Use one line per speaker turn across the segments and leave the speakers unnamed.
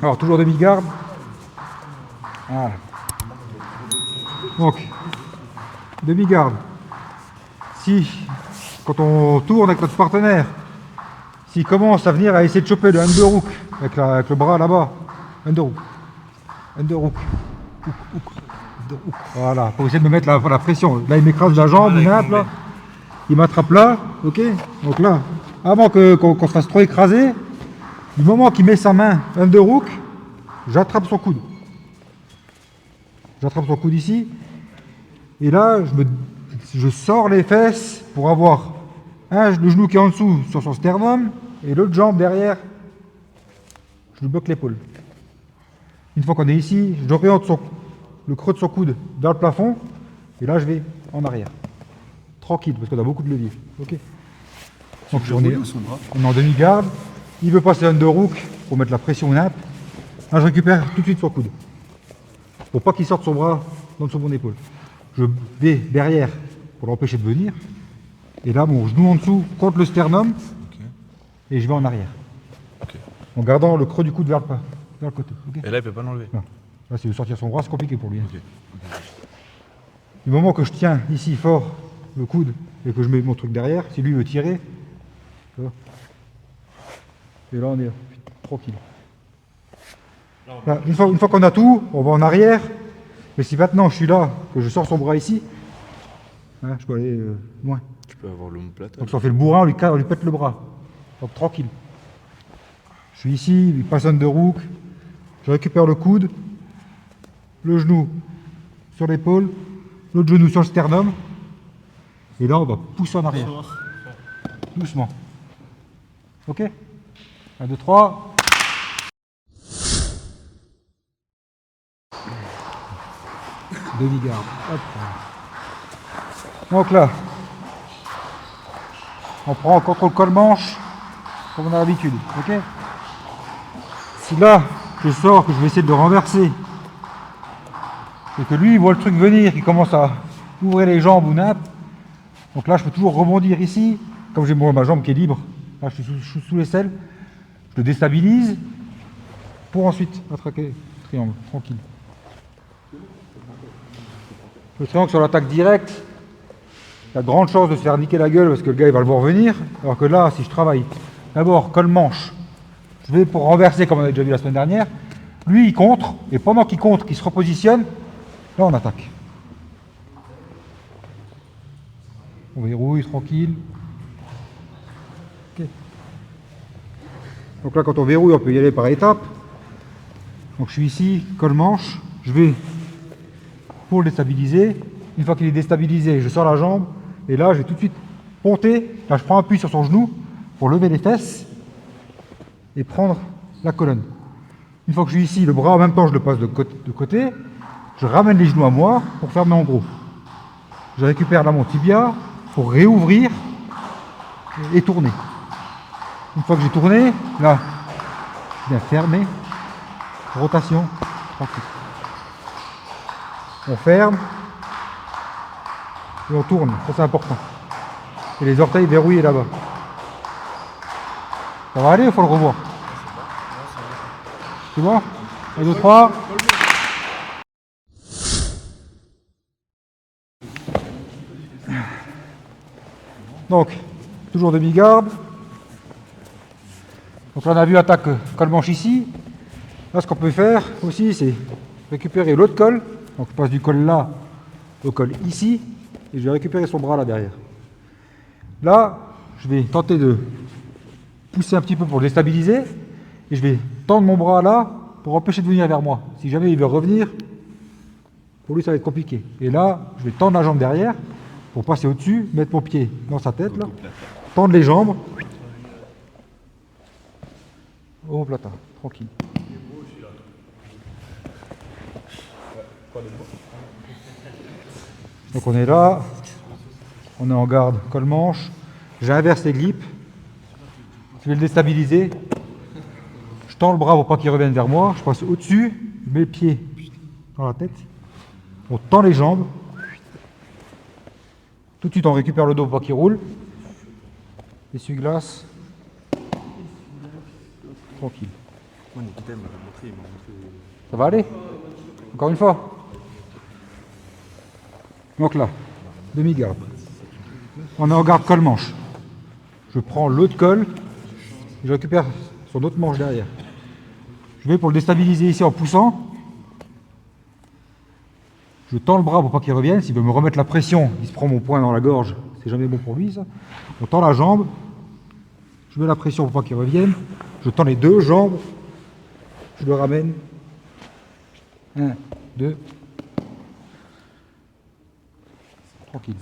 Alors toujours demi-garde. Voilà. Donc, demi-garde. Si, quand on tourne avec notre partenaire, s'il commence à venir à essayer de choper le underhook avec le bras là-bas, underhook, underhook, underhook. Voilà, pour essayer de me mettre la pression. Là, il m'écrase la jambe, là. Il m'attrape là, ok. Donc là, avant qu'on se fasse trop écraser, du moment qu'il met sa main underhook, j'attrape son coude. J'attrape son coude ici. Et là, je sors les fesses pour avoir le genou qui est en dessous sur son sternum et l'autre jambe derrière. Je lui bloque l'épaule. Une fois qu'on est ici, j'oriente le creux de son coude vers le plafond. Et là, je vais en arrière. Tranquille, parce qu'on a beaucoup de levier. Okay. Donc on est en demi-garde. Il veut passer underhook pour mettre la pression au nappe. Là, je récupère tout de suite son coude. Pour pas qu'il sorte son bras dans dessous de mon épaule. Je vais derrière pour l'empêcher de venir. Et là, mon genou en dessous contre le sternum. Okay. Et je vais en arrière. Okay. En gardant le creux du coude vers le côté. Okay.
Et là, il ne peut pas l'enlever.
Non. Là, s'il veut sortir son bras, c'est compliqué pour lui. Okay. Okay. Du moment que je tiens ici fort le coude et que je mets mon truc derrière, si lui veut tirer, tu vois. Et là, on est tranquille. Là, une fois qu'on a tout, on va en arrière. Mais si maintenant je suis là, que je sors son bras ici, hein, je peux aller loin.
Tu peux avoir l'omoplate.
Donc si on fait le bourrin, on lui pète le bras. Donc tranquille. Je suis ici, il passe underhook, je récupère le coude, le genou sur l'épaule, l'autre genou sur le sternum. Et là, on va pousser en arrière. Doucement. Ok ? 1, 2, 3. Demi-garde. Donc là, on prend contrôle col-manche, comme on a l'habitude. Ok ? Si là, je sors, que je vais essayer de le renverser, et que lui, il voit le truc venir, qu'il commence à ouvrir les jambes ou nappe, donc là, je peux toujours rebondir ici, comme j'ai ma jambe qui est libre, là, je suis sous l'aisselle, je le déstabilise, pour ensuite attraquer le triangle, tranquille. Le triangle sur l'attaque directe, il y a de grandes chances de se faire niquer la gueule parce que le gars il va le voir venir. Alors que là, si je travaille d'abord col-manche, je vais pour renverser comme on a déjà vu la semaine dernière. Lui il contre, et pendant qu'il contre, qu'il se repositionne, là on attaque. On verrouille tranquille. Okay. Donc là quand on verrouille, on peut y aller par étapes. Donc je suis ici, col-manche, je vais pour le déstabiliser. Une fois qu'il est déstabilisé, je sors la jambe et là je vais tout de suite ponter. Là je prends appui sur son genou pour lever les fesses et prendre la colonne. Une fois que je suis ici, le bras en même temps je le passe de côté, je ramène les genoux à moi pour fermer en gros. Je récupère là mon tibia pour réouvrir et tourner. Une fois que j'ai tourné, là je viens fermer, rotation, tranquille. On ferme et on tourne, ça c'est important. Et les orteils verrouillés là-bas. Ça va aller ou il faut le revoir? Tu vois? 1, 2, 3. Donc, toujours demi-garde. Donc là on a vu attaque col-manche ici. Là ce qu'on peut faire aussi c'est récupérer l'autre col. Donc je passe du col là au col ici. Et je vais récupérer son bras là derrière. Là, je vais tenter de pousser un petit peu pour le déstabiliser. Et je vais tendre mon bras là pour empêcher de venir vers moi. Si jamais il veut revenir, pour lui ça va être compliqué. Et là, je vais tendre la jambe derrière pour passer au-dessus, mettre mon pied dans sa tête là, tendre les jambes. Omoplata, tranquille. Donc on est là, on est en garde col-manche, j'inverse les grippes, je vais le déstabiliser, je tends le bras pour pas qu'il revienne vers moi, je passe au-dessus, je mets le pied dans la tête, on tend les jambes, tout de suite on récupère le dos pour pas qu'il roule, essuie-glace, tranquille. Ça va aller? Encore une fois. Donc là, demi-garde. On est en garde colle-manche. Je prends l'autre colle et je récupère son autre manche derrière. Je vais pour le déstabiliser ici en poussant. Je tends le bras pour pas qu'il revienne. S'il veut me remettre la pression, il se prend mon poing dans la gorge. C'est jamais bon pour lui, ça. On tend la jambe. Je mets la pression pour pas qu'il revienne. Je tends les deux jambes. Je le ramène. 1, 2. Tranquille.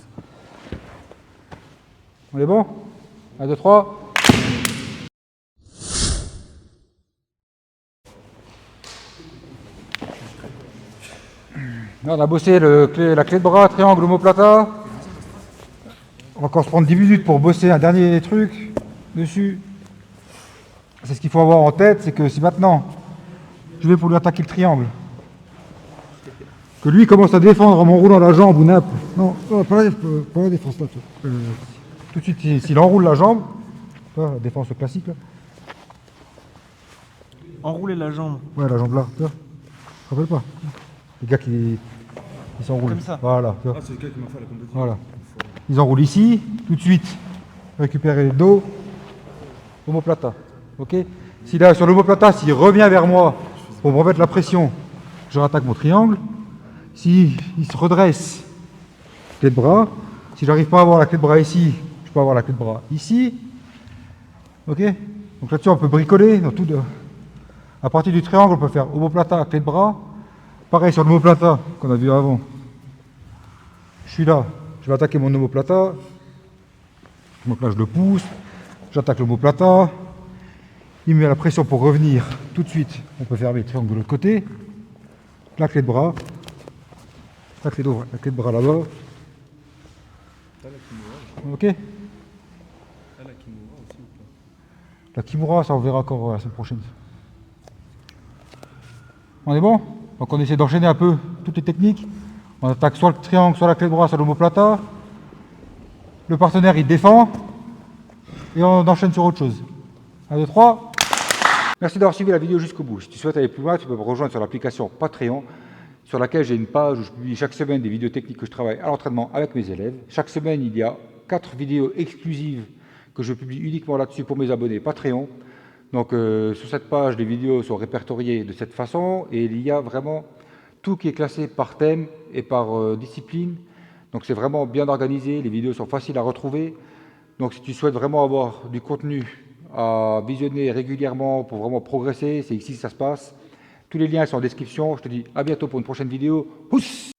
On est bon? 1, 2, 3. Là, on a bossé la clé de bras, triangle, omoplata. On va encore se prendre 10 minutes pour bosser un dernier truc dessus. C'est ce qu'il faut avoir en tête, c'est que si maintenant je vais pour lui attaquer le triangle, que lui commence à défendre en m'enroulant la jambe ou nappe. Non, pas la défense là. Tout de suite, s'il enroule la jambe, la défense classique là.
Enrouler la jambe.
Ouais, la jambe là, tu vois. Tu te rappelles pas? Les gars qui s'enroulent.
Comme ça.
Voilà, tu vois.
Ah, c'est le gars qui m'a fait la compétition.
Voilà. Ils enroulent ici, tout de suite. Récupérer le dos. Omoplata. Ok? Si là, sur l'omoplata, s'il revient vers moi pour me remettre la pression, je rattaque mon triangle. Si il se redresse, clé de bras. Si j'arrive pas à avoir la clé de bras ici, je peux avoir la clé de bras ici. Ok? Donc là-dessus, on peut bricoler. À partir du triangle, on peut faire omoplata, clé de bras. Pareil sur l'omoplata qu'on a vu avant. Je suis là, je vais attaquer mon omoplata. Donc là, je le pousse. J'attaque l'omoplata. Il me met la pression pour revenir tout de suite. On peut fermer le triangle de l'autre côté. La clé de bras. La clé de bras là-bas. Ok. La kimura, ça on verra encore la semaine prochaine. On est bon? Donc on essaie d'enchaîner un peu toutes les techniques. On attaque soit le triangle, soit la clé de bras, soit l'omoplata. Le partenaire il défend. Et on enchaîne sur autre chose. 1, 2, 3. Merci d'avoir suivi la vidéo jusqu'au bout. Si tu souhaites aller plus loin, tu peux me rejoindre sur l'application Patreon, sur laquelle j'ai une page où je publie chaque semaine des vidéos techniques que je travaille à l'entraînement avec mes élèves. Chaque semaine, il y a 4 vidéos exclusives que je publie uniquement là-dessus pour mes abonnés Patreon. Donc sur cette page, les vidéos sont répertoriées de cette façon et il y a vraiment tout qui est classé par thème et par discipline. Donc c'est vraiment bien organisé, les vidéos sont faciles à retrouver. Donc si tu souhaites vraiment avoir du contenu à visionner régulièrement pour vraiment progresser, c'est ici que ça se passe. Tous les liens sont en description. Je te dis à bientôt pour une prochaine vidéo. Pousse!